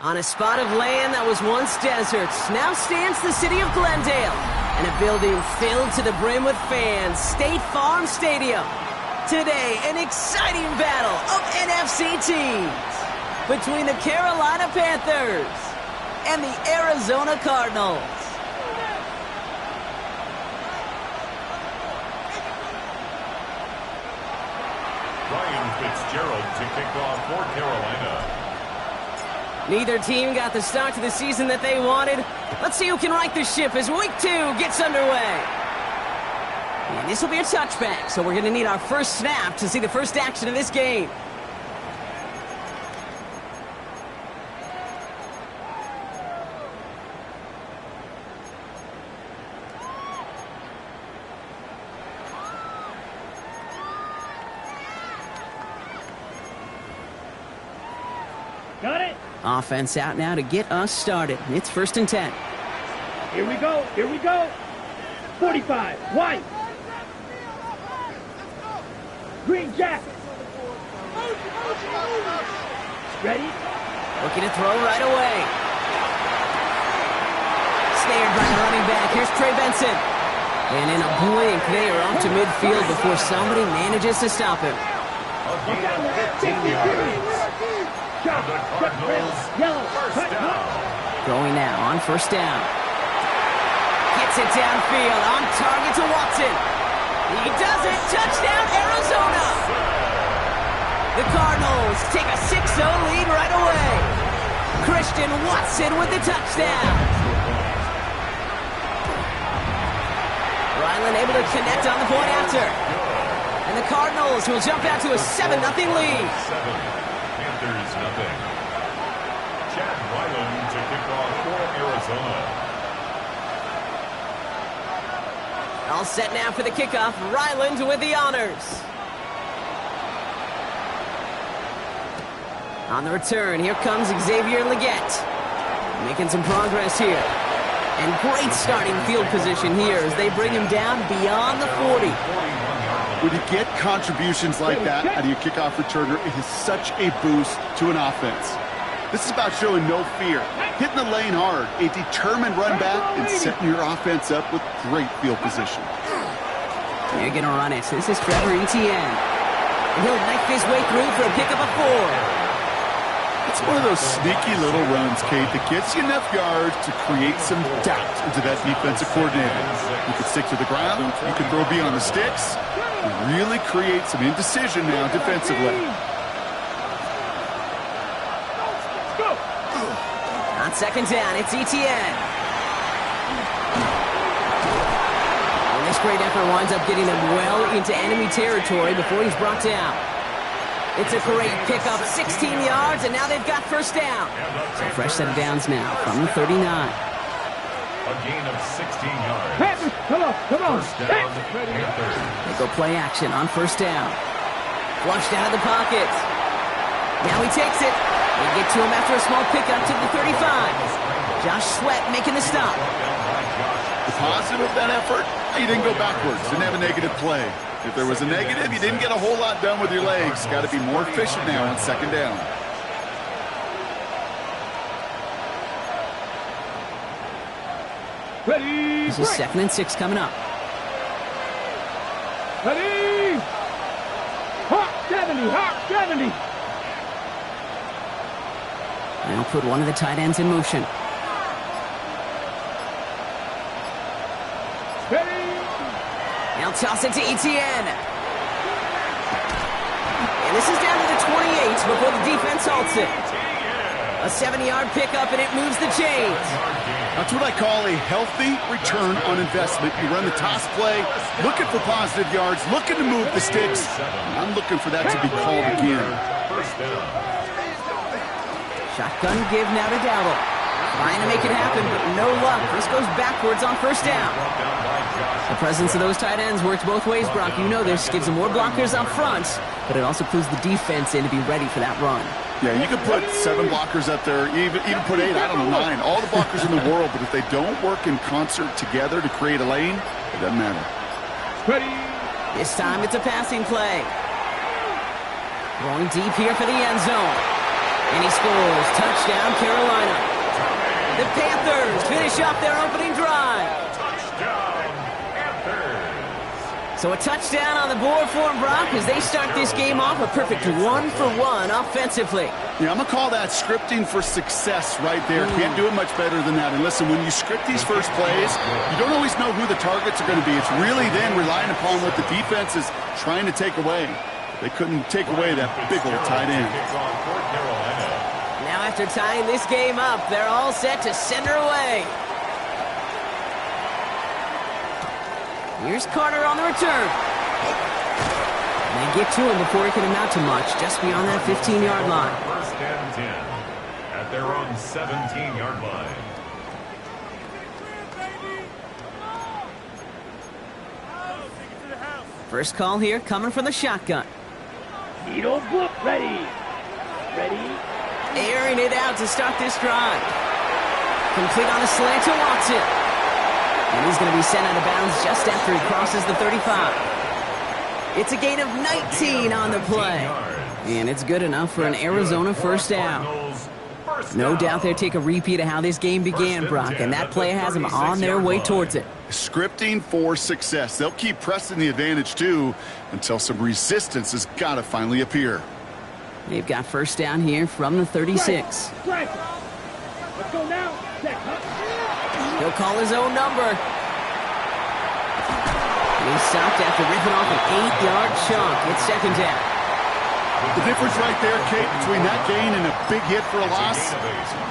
On a spot of land that was once desert, now stands the city of Glendale, and a building filled to the brim with fans, State Farm Stadium. Today, an exciting battle of NFC teams between the Carolina Panthers and the Arizona Cardinals. Ryan Fitzgerald to kick off for Carolina. Neither team got the start to the season that they wanted. Let's see who can right the ship as week 2 gets underway. And this will be a touchback, so we're going to need our first snap to see the first action of this game. Got it. Offense out now to get us started. It's 1st and 10. Here we go. Here we go. 45. White. Green jacket. Ready? Looking to throw right away. Snared by the running back. Here's Trey Benson. And in a blink, they are off to midfield before somebody manages to stop him. Going now on 1st down. Gets it downfield, on target to Watson. He does it, touchdown Arizona! The Cardinals take a 6-0 lead right away. Christian Watson with the touchdown. Ryland able to connect on the point after. And the Cardinals will jump out to a 7-0 lead. Panthers nothing. Chad Ryland to kick off for Arizona. All set now for the kickoff. Ryland with the honors. On the return, here comes Xavier Leggett. Making some progress here. And great starting field position here as they bring him down beyond the 40. When you get contributions like that out of your kickoff returner, it is such a boost to an offense. This is about showing no fear, hitting the lane hard, a determined run back, and setting your offense up with great field position. They're going to run it. This is Trevor Etienne. And he'll knife his way through for a pickup of 4. It's one of those sneaky little runs, Kate, that gets you enough yards to create some doubt into that defensive coordinator. You can stick to the ground, you can throw beyond the sticks, and really create some indecision now defensively. On 2nd down, it's Etienne. And this great effort winds up getting them well into enemy territory before he's brought down. It's a great pickup, 16 yards, and now they've got 1st down. So a fresh set of downs now from the 39. A gain of 16 yards. Panthers, come on. 1st down, Panthers. They go play action on 1st down. Flushed out of the pocket. Now he takes it. They get to him after a small pickup to the 35. Josh Sweat making the stop. The positive of that effort, you didn't go backwards, didn't have a negative play. If there was a negative, you didn't get a whole lot done with your legs. Got to be more efficient now on 2nd down. Ready. This is 2nd and 6 coming up. Ready. Hawk 70. And he'll put one of the tight ends in motion. Ready. Now toss it to Etienne. And this is down to the 28 before the defense halts it. A 70-yard pickup, and it moves the chains. That's what I call a healthy return on investment. You run the toss play, looking for positive yards, looking to move the sticks. I'm looking for that to be called again. Shotgun give now to Dowdle. Trying to make it happen, but no luck. This goes backwards on 1st down. The presence of those tight ends works both ways, Brock. You know this. Gives them more blockers up front, but it also clues the defense in to be ready for that run. Yeah, you could put 7 blockers up there, even put 8, I don't know, 9. All the blockers in the world, but if they don't work in concert together to create a lane, it doesn't matter. Ready. This time it's a passing play. Going deep here for the end zone. And he scores. Touchdown, Carolina. The Panthers finish up their opening drive. Touchdown, Panthers. So a touchdown on the board for them, Brock, as they start this game off a perfect 1-for-1 offensively. Yeah, I'm going to call that scripting for success right there. Can't do it much better than that. And listen, when you script these first plays, you don't always know who the targets are going to be. It's really then relying upon what the defense is trying to take away. They couldn't take away that big old tight end. Now after tying this game up, they're all set to send her away. Here's Carter on the return. They get to him before he can amount to much, just beyond that 15-yard line. First and 10 at their own 17-yard line. First call here coming from the shotgun. Needle book ready. Ready. Airing it out to start this drive. Complete on a slant to Watson. And he's going to be sent out of bounds just after he crosses the 35. It's a gain of 19 on the play. And it's good enough for an Arizona first down. No doubt they'll take a repeat of how this game began, Brock, and that play has them on their way towards it. Scripting for success. They'll keep pressing the advantage, too, until some resistance has got to finally appear. They've got first down here from the 36. Let's go now. He'll call his own number. He's stopped after ripping off an 8-yard chunk. It's second down. The difference right there, Kate, between that gain and a big hit for a loss,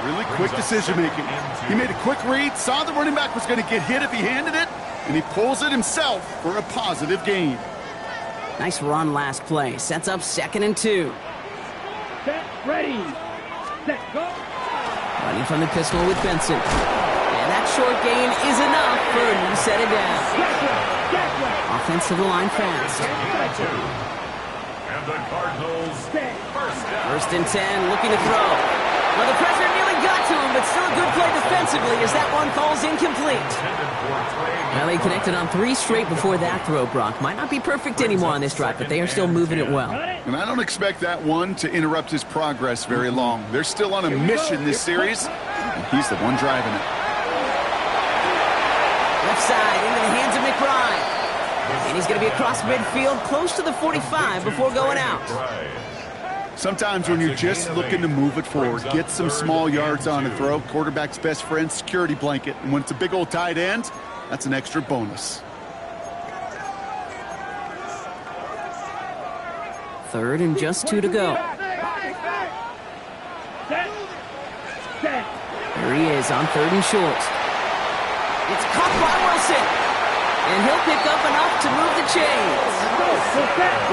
really quick decision-making. He made a quick read, saw the running back was going to get hit if he handed it, and he pulls it himself for a positive gain. Nice run last play. Sets up 2nd and 2. Set, ready. Set, go. Running from the pistol with Benson. And that short gain is enough for a new set of down. Offensive line fast. And the Cardinals first down. First and 10, looking to throw. Well, the pressure nearly got to him, but still a good play defensively as that one falls incomplete. Well, they connected on 3 straight before that throw, Brock. Might not be perfect anymore on this drive, but they are still moving it well. And I don't expect that one to interrupt his progress very long. They're still on a mission this series, and he's the one driving it. Left side into the hands of McBride. And he's going to be across midfield, close to the 45 before going out. Sometimes when you're just looking to move it forward, get some small yards on the throw, quarterback's best friend, security blanket. And when it's a big old tight end, that's an extra bonus. 3rd and just 2 to go. There he is on 3rd and short. It's caught by Wilson. And he'll pick up enough to move the chains.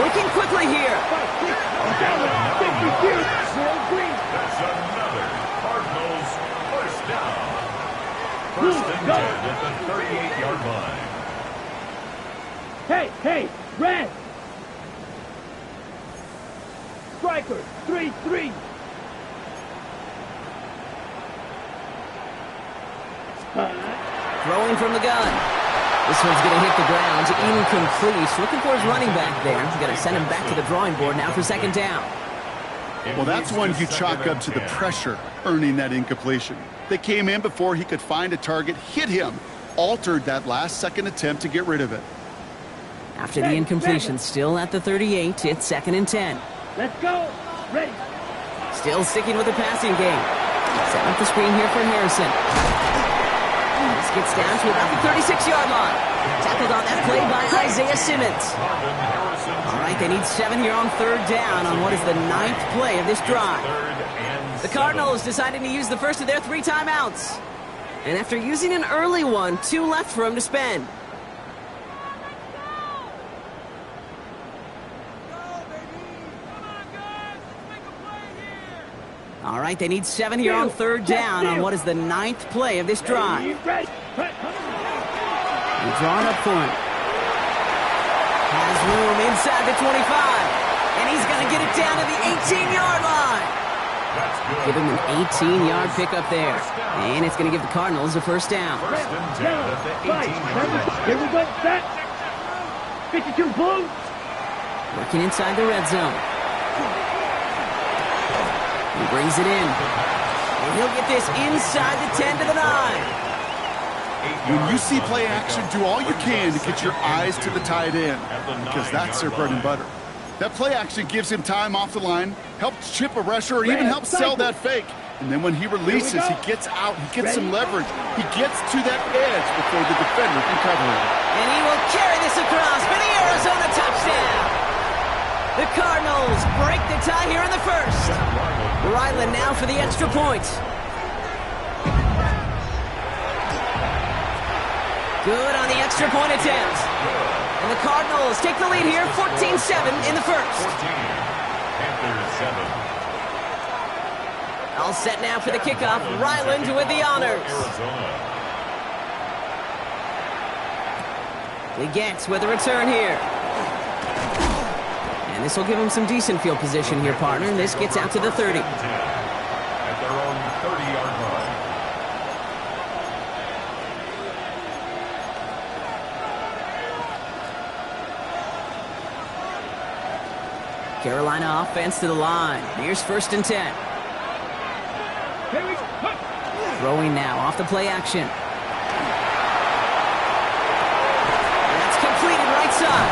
Working quickly here. That's another Cardinals first down. First and 10 at the 38-yard line. Hey, red. Striker, 3-3. Throwing from the gun. This one's going to hit the ground. Incomplete. Looking for his running back there. He's going to send him back to the drawing board now for 2nd down. Well, that's one you chalk up to the pressure earning that incompletion. They came in before he could find a target, hit him, altered that last-second attempt to get rid of it. After the incompletion, still at the 38, it's 2nd and 10. Let's go. Ready. Still sticking with the passing game. Setting up the screen here for Harrison. This gets down to about the 36-yard line. Tackled on that play by Isaiah Simmons. All right, they need 7 here on 3rd down on what is the 9th play of this drive. The Cardinals deciding to use the first of their 3 timeouts. And after using an early one, 2 left for him to spend. All right, they need 7 here on 3rd down on what is the 9th play of this drive. They draw it up for him. Has room inside the 25. And he's going to get it down to the 18-yard line. Give him an 18-yard pickup there. And it's going to give the Cardinals a first down. First and 10 at the 18-yard line. Here we go, set. 52 blue. Working inside the red zone. He brings it in. And he'll get this inside the 10 to the 9. When you see play action, do all you can to get your eyes to the tight end, because that's their bread and butter. That play action gives him time off the line, helps chip a rusher, or even helps sell that fake. And then when he releases, he gets out, he gets some leverage. He gets to that edge before the defender can cover him. And he will carry this across for the Arizona touchdown. The Cardinals break the tie here in the first. Ryland now for the extra point. Good on the extra point attempt. And the Cardinals take the lead here, 14-7 in the first. 14, Panthers 7. All set now for the kickoff. Ryland with the honors. He gets with a return here. And this will give him some decent field position here, partner. And this gets out to the 30. At their own 30-yard line. Carolina offense to the line. Here's 1st and 10. Throwing now off the play action. That's completed right side.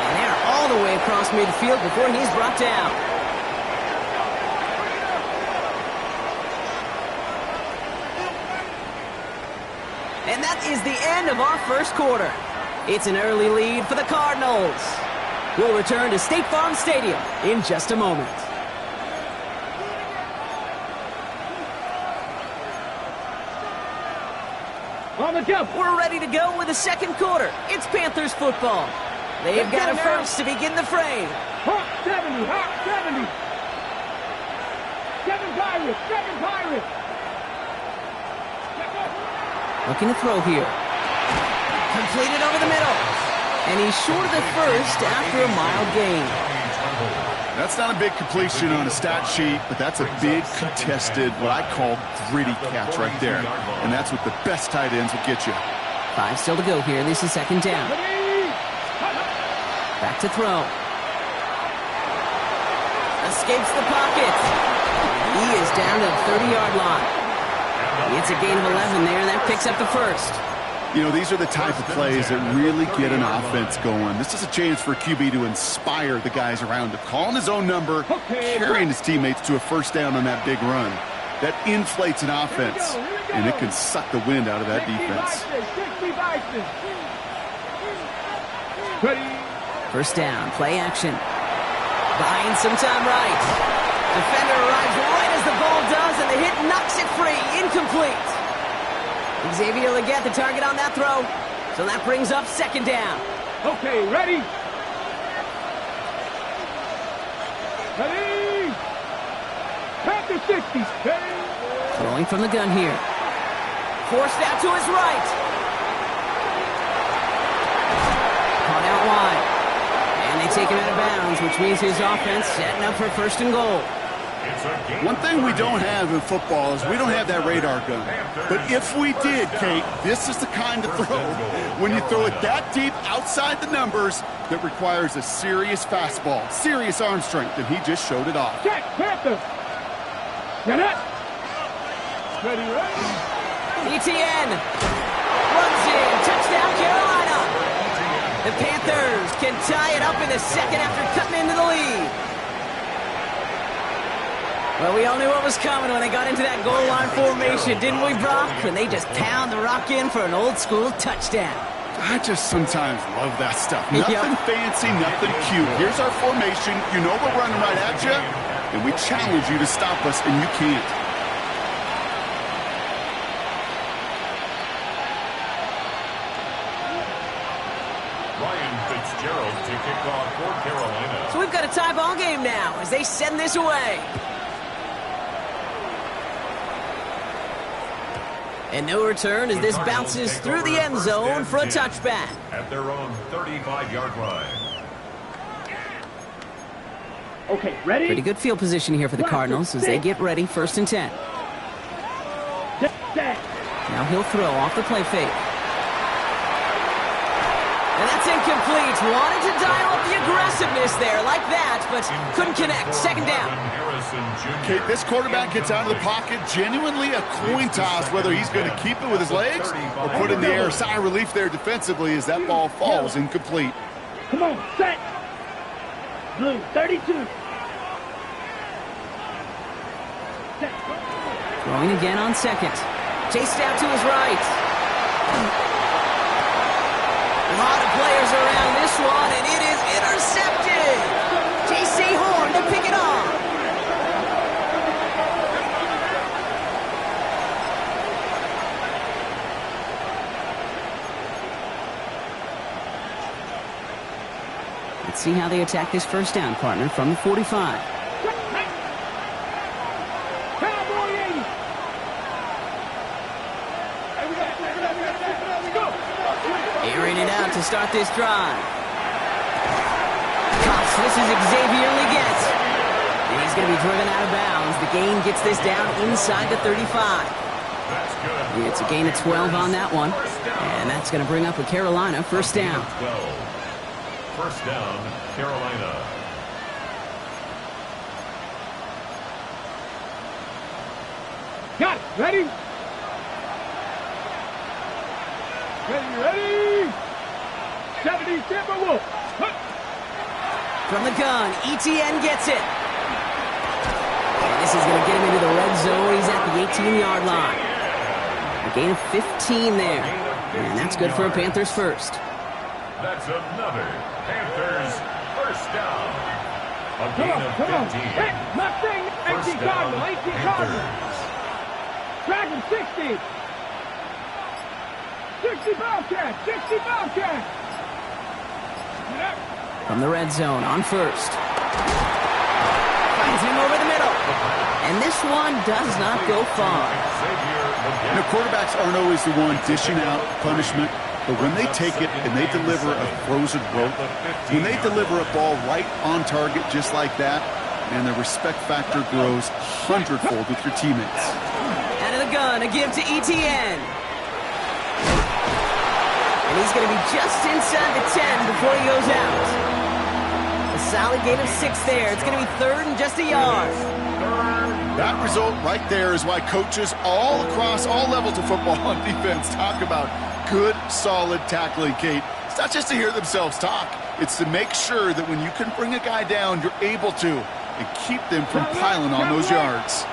And they're all the way across midfield before he's brought down. And that is the end of our first quarter. It's an early lead for the Cardinals. We'll return to State Farm Stadium in just a moment. On the jump. We're ready to go with the second quarter. It's Panthers football. They've got a first to begin the frame. Hawk 70, Hawk 70. 7 Pirates, 7 Pirates. Looking to throw here. Completed over the middle. And he's short of the first after a mild gain. That's not a big completion on a stat sheet, but that's a big contested, what I call gritty catch right there. And that's what the best tight ends will get you. 5 still to go here. This is 2nd down. Back to throw. Escapes the pocket. He is down to the 30-yard line. It's a gain of 11 there, and that picks up the first. You know, these are the type of plays that really get an offense going. This is a chance for a QB to inspire the guys around him. Calling his own number, carrying his teammates to a first down on that big run. That inflates an offense, and it can suck the wind out of that defense. First down, play action. Buying some time right. Defender arrives right as the ball does, and the hit knocks it free. Incomplete. Xavier will get the target on that throw. So that brings up 2nd down. Okay, ready? Ready? Panther 60. Ready? Throwing from the gun here. Forced out to his right. Caught out wide. And they take him out of bounds, which means his offense setting up for 1st and goal. One thing we don't have in football is we don't have that radar gun. But if we did, Kate, this is the kind of throw, when you throw it that deep outside the numbers, that requires a serious fastball, serious arm strength, and he just showed it off. Check, Panther. Get it. Ready, ready. ETN runs in. Touchdown, Carolina. The Panthers can tie it up in the second after cutting into the lead. Well, we all knew what was coming when they got into that goal line formation, didn't we, Brock? And they just pound the rock in for an old-school touchdown. I just sometimes love that stuff. Nothing fancy, nothing cute. Here's our formation. You know we're running right at you, and we challenge you to stop us, and you can't. Ryan Fitzgerald to kick off for Carolina. So we've got a tie ball game now as they send this away. And no return as this bounces through the end zone for a touchback. At their own 35-yard line. Okay, ready? Pretty good field position here for the Cardinals as they get ready, 1st and 10. Now he'll throw off the play fake. And that's incomplete. Wanted to dial up the aggressiveness there like that, but couldn't connect. 2nd down. Kate, this quarterback gets out of the pocket, genuinely a coin toss whether he's going to keep it with his legs or put it in the air. Sigh of relief there defensively as that ball falls incomplete. Come on, set. Blue, 32. Set. Throwing again on second. Chased out to his right. A lot of players around this one, and it is intercepted. J.C. Horn to pick it off. Let's see how they attack this first down, partner, from the 45. Airing it out to start this drive. Cuffs, this is Xavier Leggett. And he's going to be driven out of bounds. The gain gets this down inside the 35. It's a gain of 12 on that one. And that's going to bring up a Carolina first down. 12. First down, Carolina. Got it. Ready? Ready? 70 Timberwolves. From the gun, ETN gets it. And this is going to get him into the red zone. He's at the 18-yard line. A gain of 15 there. And that's good for a Panthers first. That's another Panthers first down. A gain of 15. Hey, Mustang, 18 Cardinals, 18 Cardinals. Dragon, 60. 60 Bobcats, 60 Bobcats. From the red zone on first. Finds him over the middle. And this one does not go far. You know, quarterbacks aren't always the one dishing out punishment, but when they take it and they deliver a frozen rope, when they deliver a ball right on target just like that, and the respect factor grows hundredfold with your teammates. Out of the gun, a give to ETN. And he's going to be just inside the 10 before he goes out. A solid gain of 6 there. It's going to be third and just a yard. That result right there is why coaches all across all levels of football on defense talk about good, solid tackling, Kate. It's not just to hear themselves talk. It's to make sure that when you can bring a guy down, you're able to, and keep them from piling on those yards.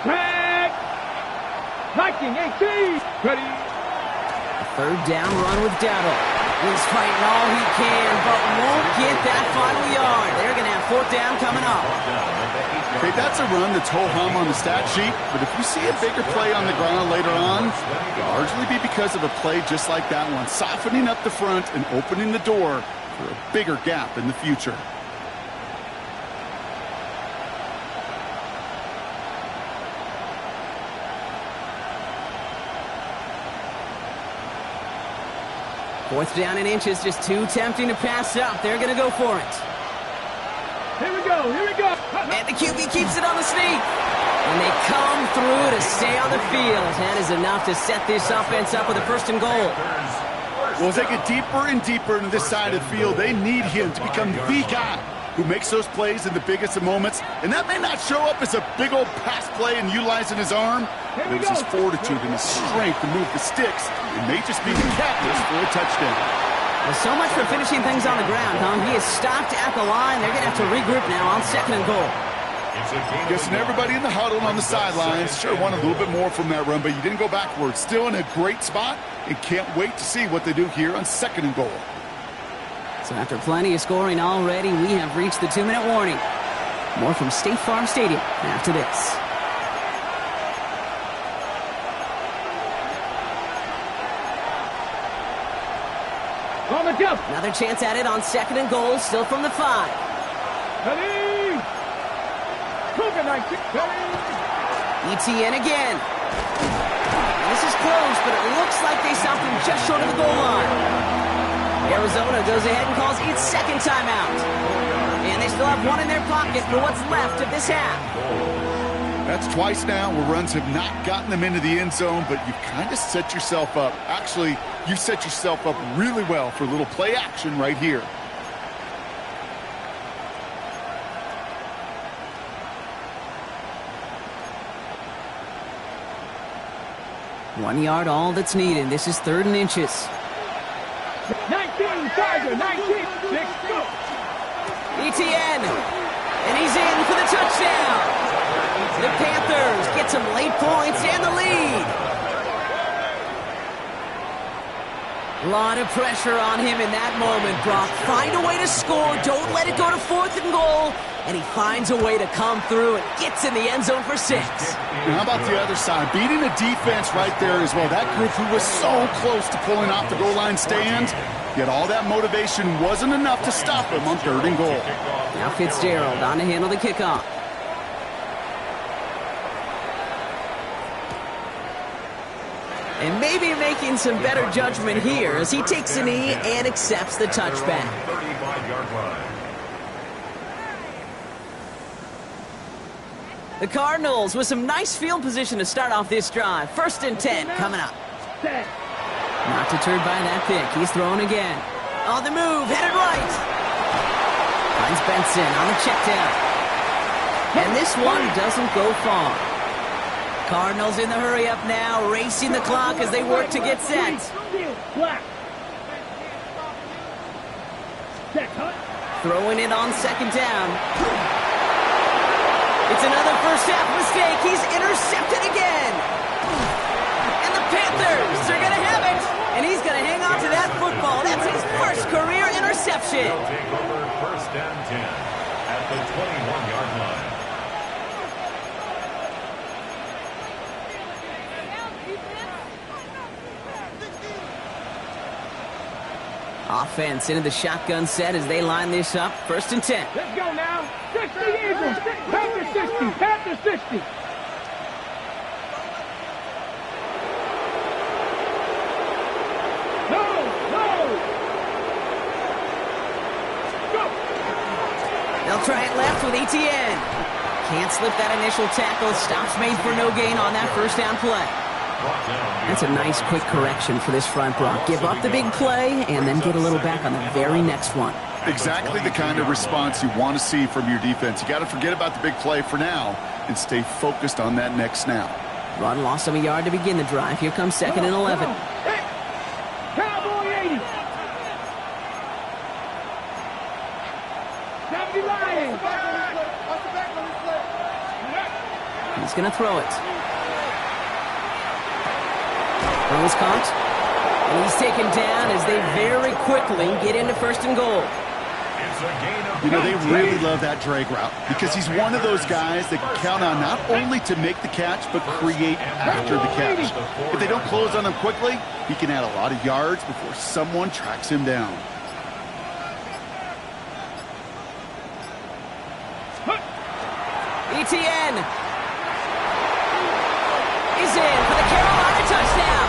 Track. Viking, 18. Ready. Third down run with Dowdle. He's fighting all he can, but won't get that final yard. They're going to have fourth down coming up. Okay, that's a run that's ho-hum on the stat sheet, but if you see a bigger play on the ground later on, it'll largely be because of a play just like that one, softening up the front and opening the door for a bigger gap in the future. Fourth down in inches, just too tempting to pass up. They're going to go for it. Here we go. And the QB keeps it on the sneak. And they come through to stay on the field. That is enough to set this offense up with a first and goal. Well, as they get deeper and deeper into this side of the field, they need him to become the guy who makes those plays in the biggest of moments. And that may not show up as a big old pass play and utilizing his arm, but it was his fortitude and his strength to move the sticks. It may just be the catalyst for a touchdown. Well, so much for finishing things on the ground, huh? He is stopped at the line. They're going to have to regroup now on second and goal. Guessing everybody in the huddle and on the sidelines sure wanted a little bit more from that run, but you didn't go backwards. Still in a great spot, and can't wait to see what they do here on second and goal. So after plenty of scoring already, we have reached the 2-minute warning. More from State Farm Stadium after this. On the jump. Another chance at it on second and goal, still from the 5. Ready. Cougar 19. Ready. ETN again. And this is close, but it looks like they stopped him just short of the goal line. Arizona goes ahead and calls its second timeout. And they still have one in their pocket for what's left of this half. That's twice now where runs have not gotten them into the end zone, but you've kind of set yourself up. Actually, you set yourself up really well for a little play action right here. 1 yard, all that's needed. This is 3rd and inches. 19, Tiger, 19, 6, go. ETN, and he's in for the touchdown. The Panthers get some late points and the lead. A lot of pressure on him in that moment, Brock. Find a way to score. Don't let it go to 4th and goal. And he finds a way to come through and gets in the end zone for 6. And how about the other side? Beating the defense right there as well. That group who was so close to pulling off the goal line stand, yet all that motivation wasn't enough to stop him on 3rd and goal. Now Fitzgerald on to handle the kickoff. And maybe making some better judgment here as he takes a knee and accepts the touchback. 35-yard line. The Cardinals with some nice field position to start off this drive. 1st and 10 coming up. Not deterred by that pick. He's throwing again. On the move, headed right. Finds Benson on the check down. And this one doesn't go far. Cardinals in the hurry-up now, racing the clock as they work to get set. Throwing it on 2nd down. It's another first-half mistake. He's intercepted again. And the Panthers are going to have it. And he's going to hang on to that football. That's his first career interception. They'll take over 1st and 10 at the 21-yard line. Offense into the shotgun set as they line this up. 1st and 10. Let's go now. 60 Eagles. Panthers 60. Panthers 60. No. Go. They'll try it left with ETN. Can't slip that initial tackle. Stops made for no gain on that 1st down play. That's a nice quick correction for this front, Brock. Give up the big play and then get a little back on the very next one. Exactly the kind of response you want to see from your defense. You got to forget about the big play for now and stay focused on that next snap. Run lost him a yard to begin the drive. Here comes 2nd and 11. Hey. Cowboy 80. 70 Lions. He's going to throw it. Throw is caught. And he's taken down as they very quickly get into 1st and goal. You know, they really love that drag route because he's one of those guys that can count on not only to make the catch, but create after the catch. If they don't close on him quickly, he can add a lot of yards before someone tracks him down. ETN is in for the Carolina touchdown.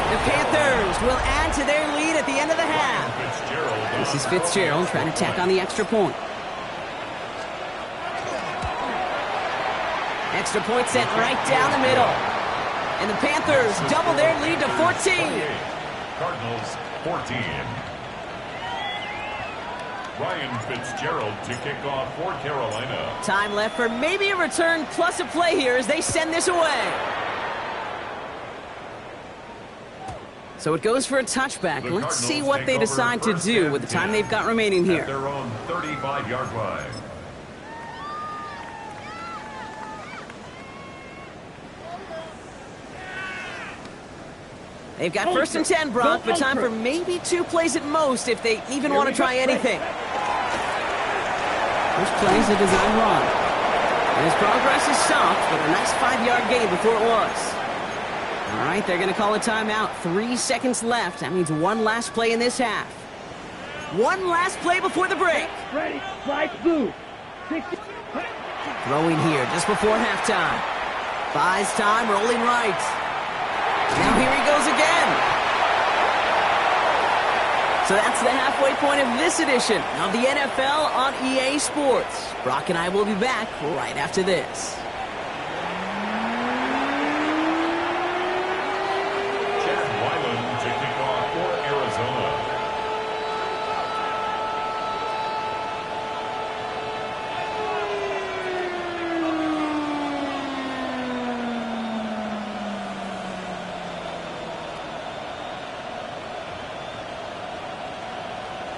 The Panthers will add to their lead at the end of the half. This is Fitzgerald trying to tack on the extra point. Extra point sent right down the middle. And the Panthers double their lead to 14. Cardinals 14. Ryan Fitzgerald to kick off for Carolina. Time left for maybe a return plus a play here as they send this away. So it goes for a touchback. Let's see what they decide to do with the time they've got remaining here. At their own 35-yard line. They've got 1st and 10, Brock, but time for maybe 2 plays at most if they even want to try anything. First play's a design run. And his progress is stopped, but a nice 5-yard gain before it was. All right, they're going to call a timeout. 3 seconds left. That means one last play in this half. One last play before the break. Ready, right, blue. 60. Throwing here just before halftime. Buys time, rolling right. Now here he goes again. So that's the halfway point of this edition of the NFL on EA Sports. Brock and I will be back right after this. To kick off for Arizona.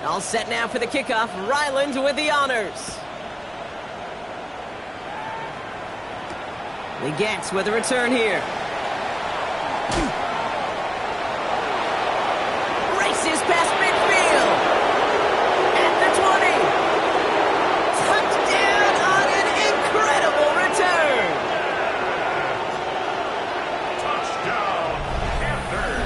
All set now for the kickoff. Ryland with the honors. Legets with a return here. Races past midfield. At the 20. Touchdown on an incredible return. Touchdown, Panthers.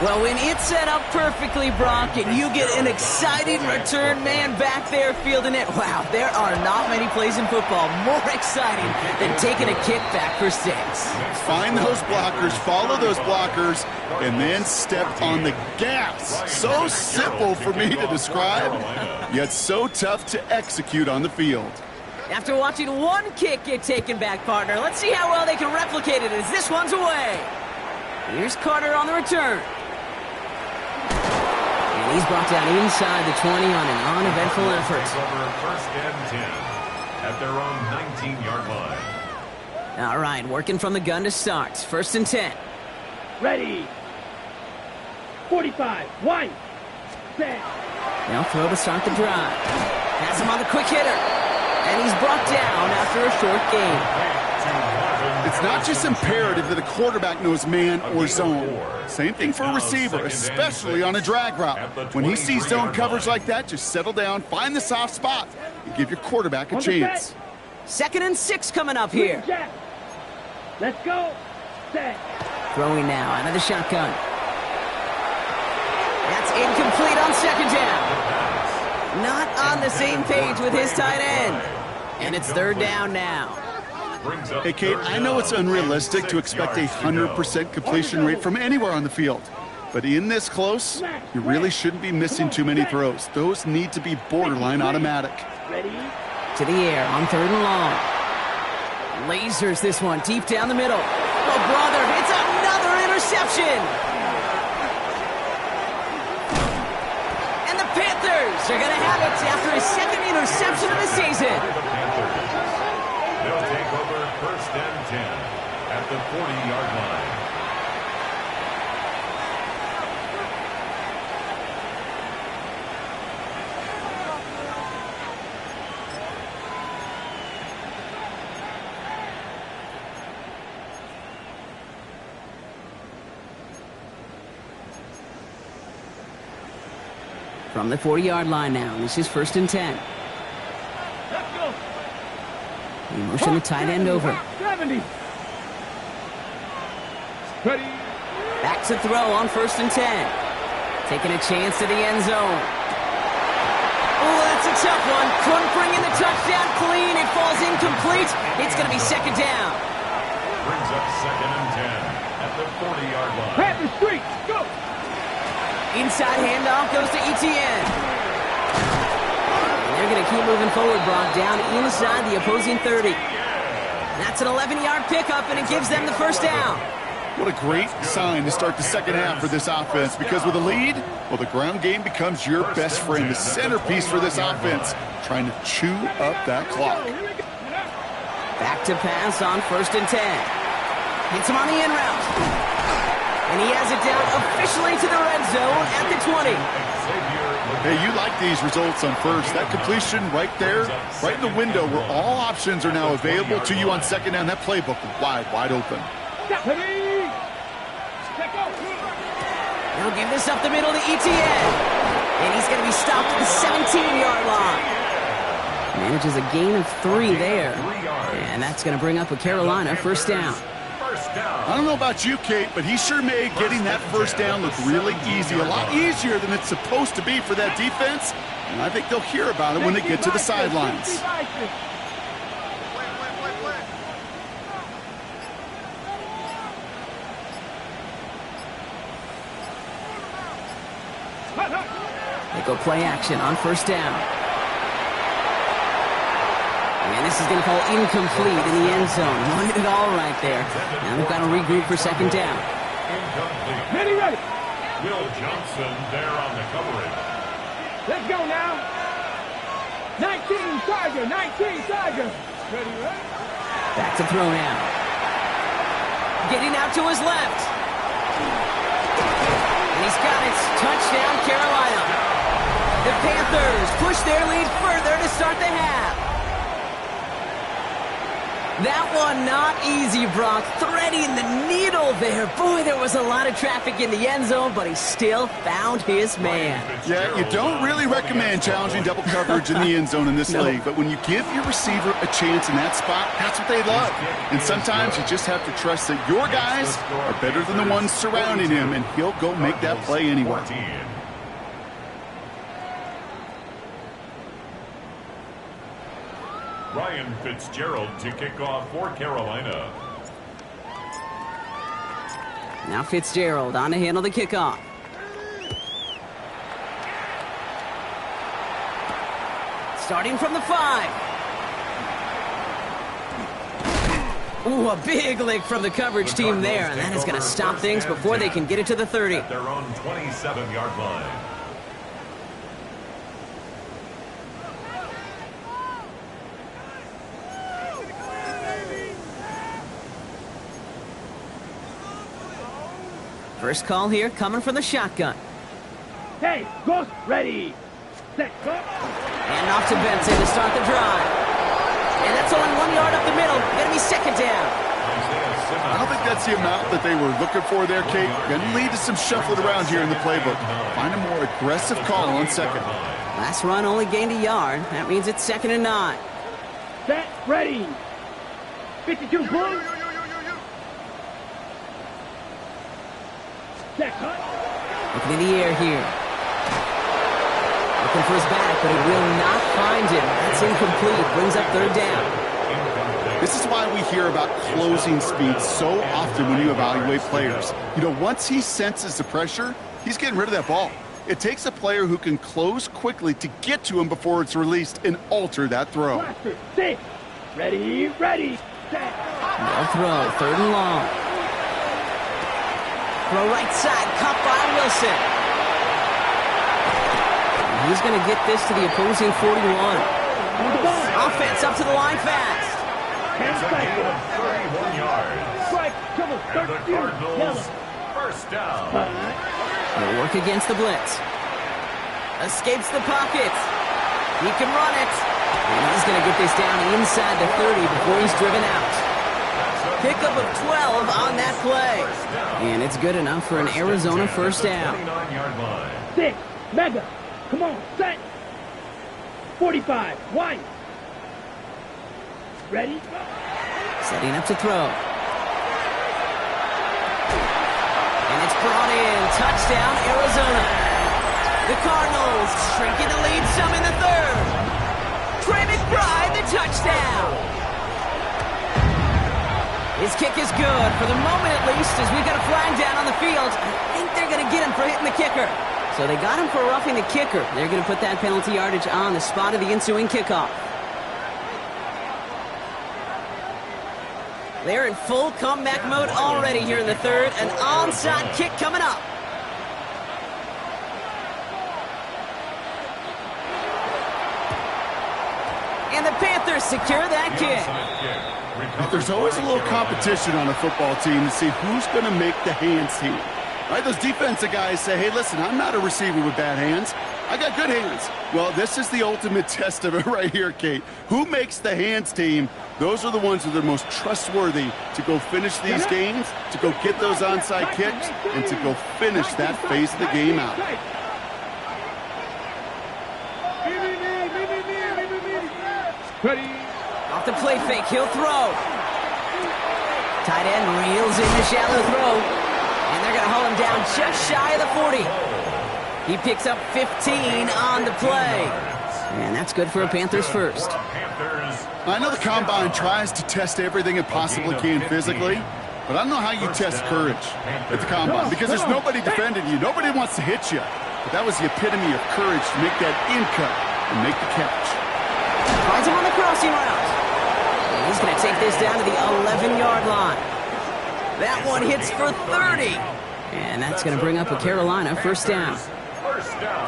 Well, when it's set up perfectly, Brock, and you get an exciting return man back there fielding it, wow, there are not many plays in football more exciting than taking a kick back for 6. Find those blockers, follow those blockers, and then step on the gas. So simple for me to describe, yet so tough to execute on the field. After watching one kick get taken back, partner, let's see how well they can replicate it as this one's away. Here's Carter on the return. And he's brought down inside the 20 on an uneventful effort. Over first and 10 at their own 19-yard line. All right, working from the gun to start. First and 10. Ready. 45. 1. Set. Now throw to start the drive. Has him on the quick hitter. And he's brought down after a short gain. It's not just imperative that a quarterback knows man or zone. Same thing for a receiver, especially on a drag route. When he sees zone coverage like that, just settle down, find the soft spot, and give your quarterback a chance. Second and 6 coming up here. Let's go. Set. Throwing now out of the shotgun. That's incomplete on second down. Not on the same page with his tight end. And it's third down now. Hey, Kate, I know it's unrealistic to expect a 100% completion rate from anywhere on the field. But in this close, you really shouldn't be missing too many throws. Those need to be borderline automatic. Ready. To the air on third and long. Lasers this one deep down the middle. Oh, brother, it's another interception. And the Panthers are going to have it after his second interception of the season. They'll take over first and 10 at the 40-yard line. From the 40-yard line now, this is first and 10. He motioned the tight end over. 70. Ready. Back to throw on first and 10. Taking a chance to the end zone. Oh, that's a tough one. Couldn't bring in the touchdown clean. It falls incomplete. It's going to be second down. Brings up second and 10 at the 40-yard line. Panther streak. Go. Inside handoff goes to Etienne. And they're going to keep moving forward, Brock, down inside the opposing 30. That's an 11-yard pickup, and it gives them the first down. What a great sign to start the second half for this offense, because with a lead, well, the ground game becomes your best friend, the centerpiece for this offense, trying to chew up that clock. Back to pass on first and 10. Hits him on the in route. And he has it down officially to the red zone at the 20. Hey, you like these results on first. That completion right there, right in the window where all options are now available to you on second down. That playbook wide open. He'll give this up the middle to Etienne. And he's going to be stopped at the 17-yard line. Manages a gain of 3 there. And that's going to bring up a Carolina first down. I don't know about you, Kate, but he sure made getting that first down look really easy. A lot easier than it's supposed to be for that defense. And I think they'll hear about it when they get to the sidelines. They go play action on first down. And this is going to fall incomplete in the end zone. Wanted it all right there. Now they've got to regroup for second down. Incomplete. Ready. Will Johnson there on the coverage. Let's go now. 19 Tiger. Ready. Back to throw now. Getting out to his left. And he's got it. Touchdown, Carolina. The Panthers push their lead further to start the half. That one not easy, Brock. Threading the needle there. Boy, there was a lot of traffic in the end zone, but he still found his man. Yeah, you don't really recommend challenging double coverage in the end zone in this league, but when you give your receiver a chance in that spot, that's what they love. And sometimes you just have to trust that your guys are better than the ones surrounding him, and he'll go make that play anyway. Ryan Fitzgerald to kick off for Carolina. Now Fitzgerald on to handle the kickoff. Starting from the 5. Ooh, a big lick from the coverage team there, and that is going to stop things before they can get it to the 30. At their own 27-yard line. First call here coming from the shotgun. Hey, Ghost, ready. Set, go. And off to Benson to start the drive. And that's only 1 yard up the middle. Going to be second down. I don't think that's the amount that they were looking for there, Kate. Going to lead to some shuffling around here in the playbook. Find a more aggressive call on second. Last run only gained a yard. That means it's 2nd and 9. Set, ready. 52, boys. Looking in the air here. Looking for his back, but it will not find him. That's incomplete. Brings up 3rd down. This is why we hear about closing speed so often when you evaluate players. You know, once he senses the pressure, he's getting rid of that ball. It takes a player who can close quickly to get to him before it's released and alter that throw. Six. Ready, ready, set. No throw. 3rd and long. Throw right side, caught by Wilson. He's going to get this to the opposing 41. Offense up to the line fast. It's a gain of 31 yards. Strike, trouble, And the Cardinals, first down. They'll work against the blitz. Escapes the pocket. He can run it. And he's going to get this down inside the 30 before he's driven out. Pickup of 12 on that play. And it's good enough for an Arizona first down. 29-yard line. 6, mega. Come on, set. 45, wide. Ready? Setting up to throw. And it's brought in. Touchdown, Arizona. The Cardinals shrinking the lead some in the 3rd. Trey McBride, the touchdown. His kick is good, for the moment at least, as we've got a flag down on the field. I think they're going to get him for hitting the kicker. So they got him for roughing the kicker. They're going to put that penalty yardage on the spot of the ensuing kickoff. They're in full comeback mode already here in the 3rd. An onside kick coming up. And the Panthers secure that kick. There's always a little competition on a football team to see who's going to make the hands team. Right? Those defensive guys say, hey, listen, I'm not a receiver with bad hands. I got good hands. Well, this is the ultimate test of it right here, Kate. Who makes the hands team? Those are the ones that are most trustworthy to go finish these games, to go get those onside kicks, and to go finish that phase of the game out. Ready. Off the play fake, he'll throw. Tight end reels in the shallow throw. And they're going to hold him down just shy of the 40. He picks up 15 on the play. And that's good for a Panthers first. I know the Combine tries to test everything it possibly can physically, but I don't know how you test courage at the Combine because there's nobody defending you. Nobody wants to hit you. But that was the epitome of courage to make that in cut and make the catch. Finds him on the crossing route. And he's going to take this down to the 11-yard line. That one hits for 30. And that's going to bring up a Carolina first down.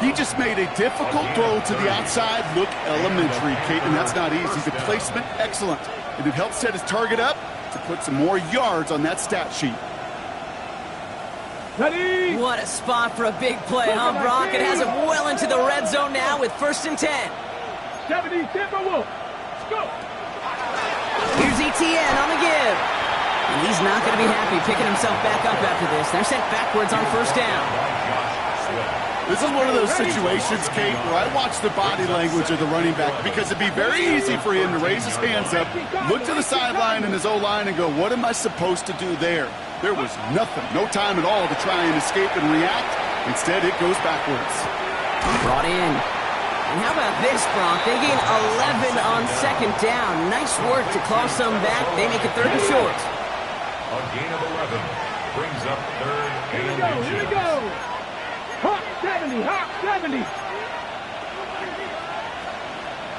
He just made a difficult throw to the outside look elementary, Kate, and that's not easy. The placement, excellent. And it helped set his target up to put some more yards on that stat sheet. Ready? What a spot for a big play, huh, Brock? It has him well into the red zone now with 1st and 10. 70 Timberwolves. Let's go. Here's Etienne on the give. And he's not going to be happy picking himself back up after this. They're sent backwards on 1st down. This is one of those situations, Kate, where I watch the body language of the running back because it'd be very easy for him to raise his hands up, look to the sideline and his O-line and go, what am I supposed to do there? There was nothing, no time at all to try and escape and react. Instead, it goes backwards. Brought in. And how about this, Brock? They gain 11 on 2nd down. Nice work to claw some back. They make it 3rd and short. A gain of 11 brings up 3rd and inches. Here we go. Hawk 70, Hawk 70.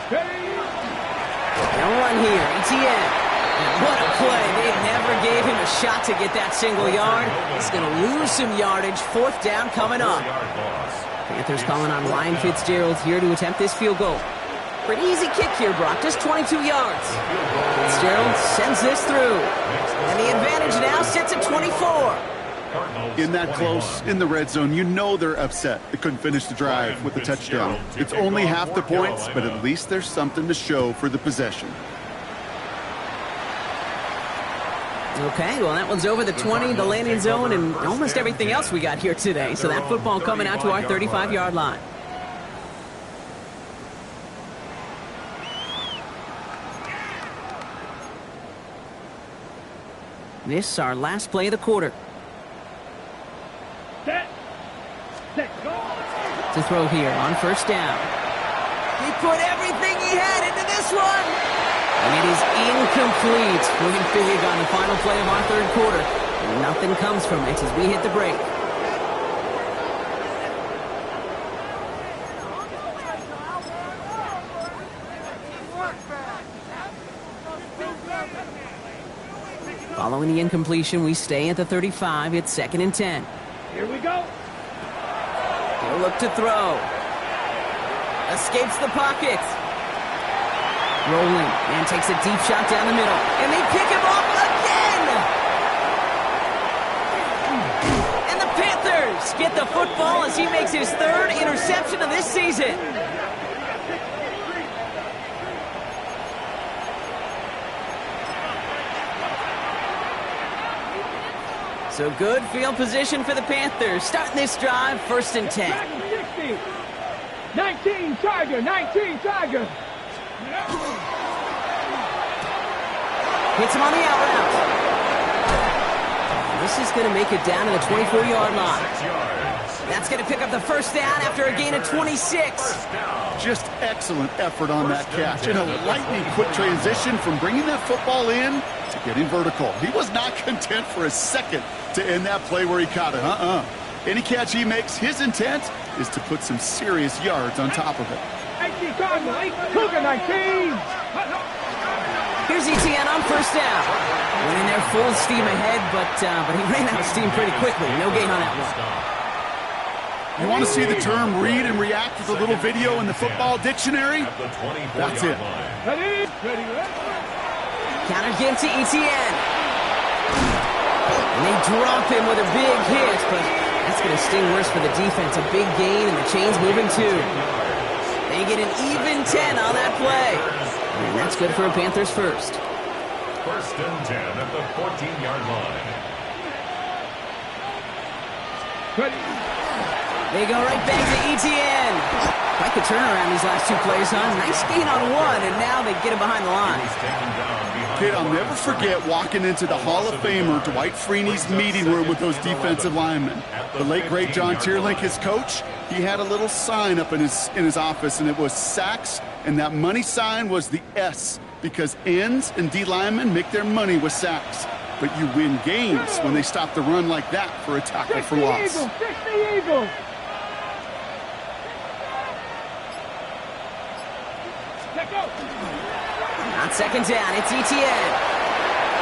Ready? No run here, Etienne. And what a play. They never gave him a shot to get that single yard. He's going to lose some yardage. 4th down coming up. Panthers calling on Ryan Fitzgerald here to attempt this field goal. For an easy kick here, Brock, just 22 yards. Fitzgerald sends this through. And the advantage now sits at 24. In that close, in the red zone, you know they're upset. They couldn't finish the drive with the touchdown. It's only half the points, but at least there's something to show for the possession. Okay, well, that one's over the 20, the landing zone, and almost everything else we got here today. So that football coming out to our 35-yard line. This is our last play of the quarter. Set. Set. Go. To throw here on 1st down. He put everything he had into this one. And it is incomplete. Moving big on the final play of our 3rd quarter. And nothing comes from it as we hit the break. Following the incompletion, we stay at the 35. It's 2nd and 10. Here we go. He'll look to throw. Escapes the pocket. Rolling and takes a deep shot down the middle. And they pick him off again! And the Panthers get the football as he makes his 3rd interception of this season. So good field position for the Panthers. Starting this drive, 1st and 10. 60. 19 Tiger, 19 Tiger. Hits him on the out route. This is going to make it down to the 24-yard line. That's going to pick up the 1st down after a gain of 26. Just excellent effort on that catch. And a lightning quick transition from bringing that football in to getting vertical. He was not content for a second to end that play where he caught it. Any catch he makes, his intent is to put some serious yards on top of it. 18 Cardinals, Cougar 19. Here's Etienne on 1st down. Went in there full steam ahead, but he ran out of steam pretty quickly. No gain on that one. You want to see the term read and react with a little video in the football dictionary? That's it. Ready? Ready, ready. Counter give to Etienne. And they drop him with a big hit, but that's going to sting worse for the defense. A big gain, and the chain's moving too. They get an even 10 on that play. And that's good for a Panthers 1st. 1st and 10 at the 14-yard line. Ready. They go right back to Etienne. Quite the turnaround these last 2 plays, huh? Nice gain on 1, and now they get him behind the line. Kid, I'll never forget walking into the Hall of Famer Dwight Freeney's meeting room with those defensive linemen. The late, great John Tierlink, his coach, he had a little sign up in his office, and it was sacks, and that money sign was the S, because ends and D linemen make their money with sacks. But you win games when they stop the run like that for a tackle for loss. 60 Eagles. Let go. On 2nd down, it's Etienne.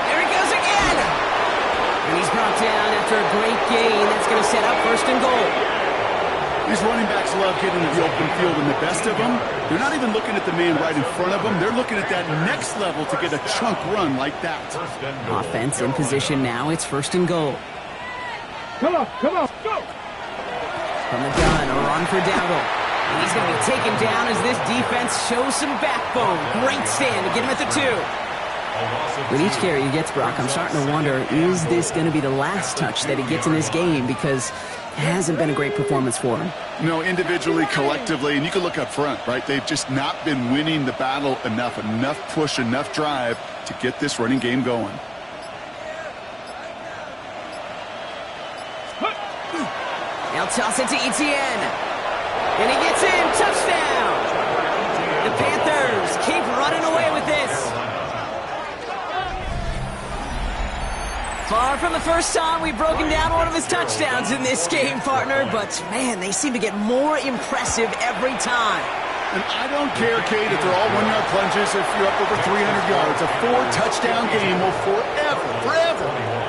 There he goes again. And he's brought down after a great gain. That's going to set up 1st and goal. These running backs love getting to the open field, and the best of them, they're not even looking at the man right in front of them. They're looking at that next level to get a chunk run like that. Offense in position now. It's 1st and goal. Come on, go! From the gun, a run for Dowdle. And he's going to be taken down as this defense shows some backbone. Great stand to get him at the 2. With each carry he gets, Brock, I'm starting to wonder, is this going to be the last touch that he gets in this game? Because it hasn't been a great performance for him. No, individually, collectively, and you can look up front, right? They've just not been winning the battle enough push, enough drive to get this running game going. They'll toss it to Etienne. And he gets in. Touchdown. The Panthers keep running away with this. Far from the first time we've broken down one of his touchdowns in this game, partner. But, man, they seem to get more impressive every time. And I don't care, Kate, if they're all one-yard plunges, if you're up over 300 yards. A 4-touchdown game will forever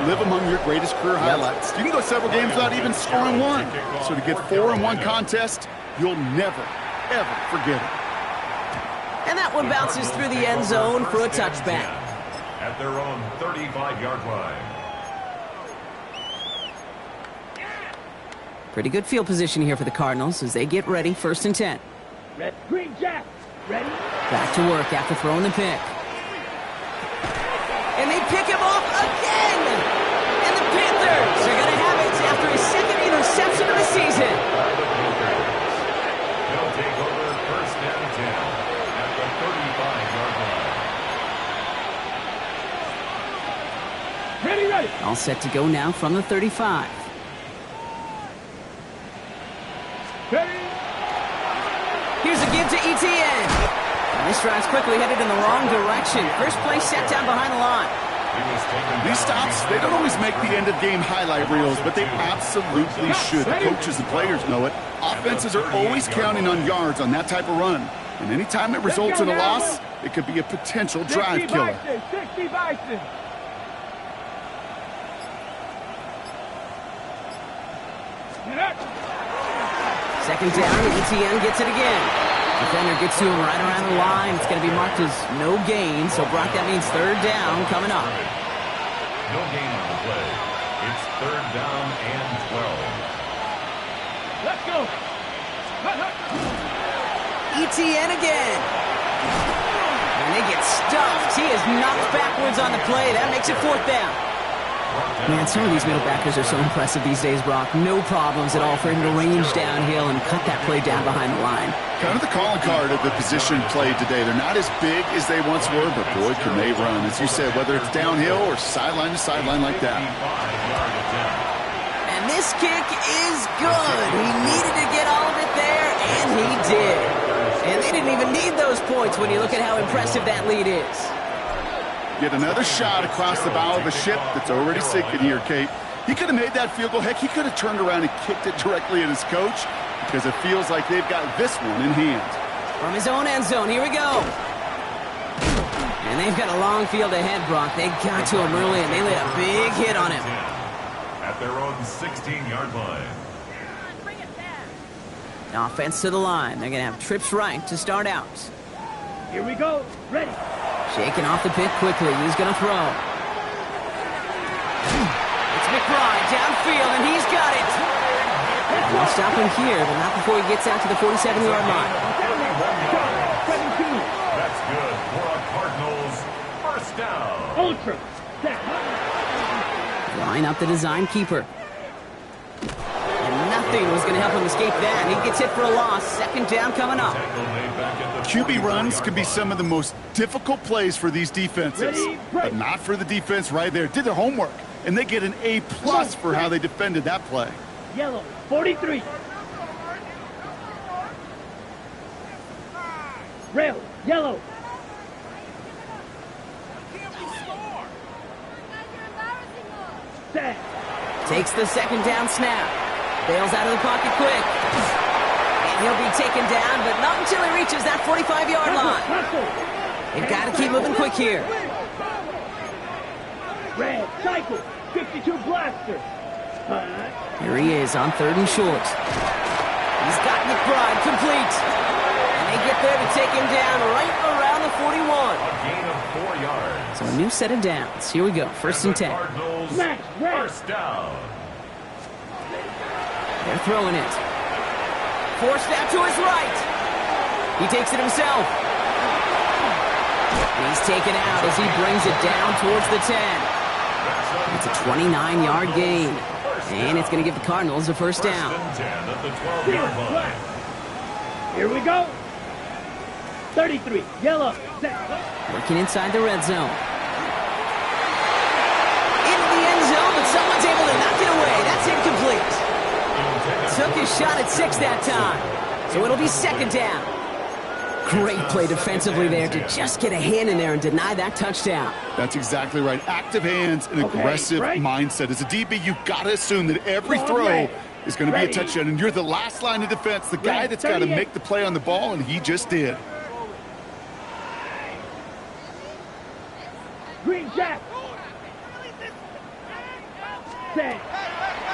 live among your greatest career highlights. You can go several games without even scoring one. So to get 4 in one contest, you'll never, ever forget it. And that one bounces through the end zone for a touchback. At their own 35-yard line. Pretty good field position here for the Cardinals as they get ready, 1st and 10. Red, green jack, ready? Back to work after throwing the pick. And they pick him off again! And the Panthers are going to have it after his 2nd interception of the season. They'll take over 1st and 10 at the 35-yard line. Ready. All set to go now from the 35. Ready. Here's a give to Etienne. And this drive's quickly headed in the wrong direction. First play set down behind the line. These stops, they don't always make the end-of-game highlight reels, but they absolutely should. The coaches and players know it. Offenses are always counting on yards on that type of run. And anytime it results in a loss, it could be a potential drive killer. 60 Bison. Second down, Etienne gets it again. Defender gets to him right around the line. It's going to be marked as no gain, so Brock, that means 3rd down coming up. No gain on the play. It's 3rd down and 12. Let's go. Etienne again. And they get stuffed. He is knocked backwards on the play. That makes it 4th down. Man, some of these middle backers are so impressive these days, Brock. No problems at all for him to range downhill and cut that play down behind the line. Kind of the calling card of the position played today. They're not as big as they once were, but boy, can they run. As you said, whether it's downhill or sideline to sideline like that. And this kick is good. He needed to get all of it there, and he did. And they didn't even need those points when you look at how impressive that lead is. Get another shot across the bow of a ship that's already sinking here, Kate. He could have made that field goal. Heck, he could have turned around and kicked it directly at his coach because it feels like they've got this one in hand. From his own end zone, here we go. And they've got a long field ahead, Brock. They got to him early, and they laid a big hit on him. At their own 16-yard line. Offense to the line. They're going to have trips right to start out. Here we go. Ready. Shaking off the pick quickly. He's going to throw. It's McBride downfield, and he's got it. And they'll stop him here, but not before he gets out to the 47-yard line. That's good for a Cardinals 1st down. Ultra. Line up the design keeper. And nothing was going to help him escape that. He gets hit for a loss. 2nd down coming up. QB runs can be some of the most difficult plays for these defenses, but not for the defense right there. Did their homework, and they get an A+ for how they defended that play. Yellow, 43. Rail, yellow. Set. Takes the 2nd down snap. Bails out of the pocket quick. And he'll be taken down, but not until he reaches that 45-yard line. They've got to keep moving quick here. Red, cycle, 52 blaster. Here he is on 3rd and short. He's got McBride complete. And they get there to take him down right around the 41. A gain of 4 yards. So a new set of downs. Here we go. 1st and 10. Cardinals, Smash, red. 1st down. They're throwing it. Forced out to his right. He takes it himself. He's taken out as he brings it down towards the 10. It's a 29-yard gain. And it's going to give the Cardinals a first down. Here we go. 33, yellow, set. Working inside the red zone. Into the end zone, but someone's able to knock it away. That's incomplete. Took his shot at 6 that time. So it'll be second down. Great play defensively there to just get a hand in there and deny that touchdown. That's exactly right. Active hands and aggressive mindset. As a DB, you've got to assume that every throw is going to be a touchdown, and you're the last line of defense, the guy that's got to make the play on the ball, and he just did. Green jack. Set.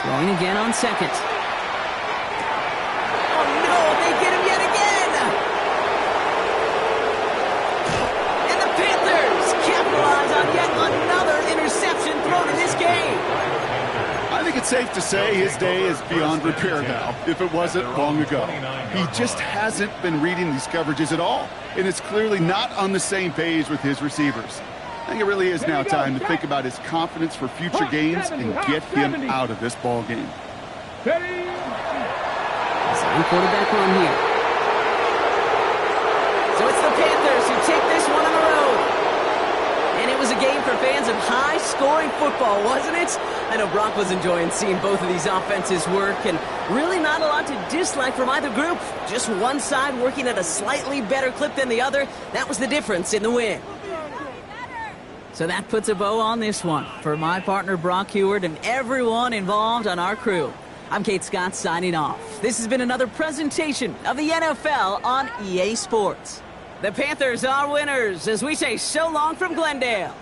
Throwing again on second. Oh, no, they get him yet again. And the Panthers capitalize on yet another interception thrown in this game. I think it's safe to say his day is beyond repair now, if it wasn't long ago. He just hasn't been reading these coverages at all, and it's clearly not on the same page with his receivers. I think it really is now time to think about his confidence for future games and get him out of this ball game. Design quarterback run here. So it's the Panthers who take this one on the road. And it was a game for fans of high-scoring football, wasn't it? I know Brock was enjoying seeing both of these offenses work, and really not a lot to dislike from either group. Just one side working at a slightly better clip than the other. That was the difference in the win. So that puts a bow on this one. For my partner Brock Heward and everyone involved on our crew, I'm Kate Scott signing off. This has been another presentation of the NFL on EA Sports. The Panthers are winners as we say so long from Glendale.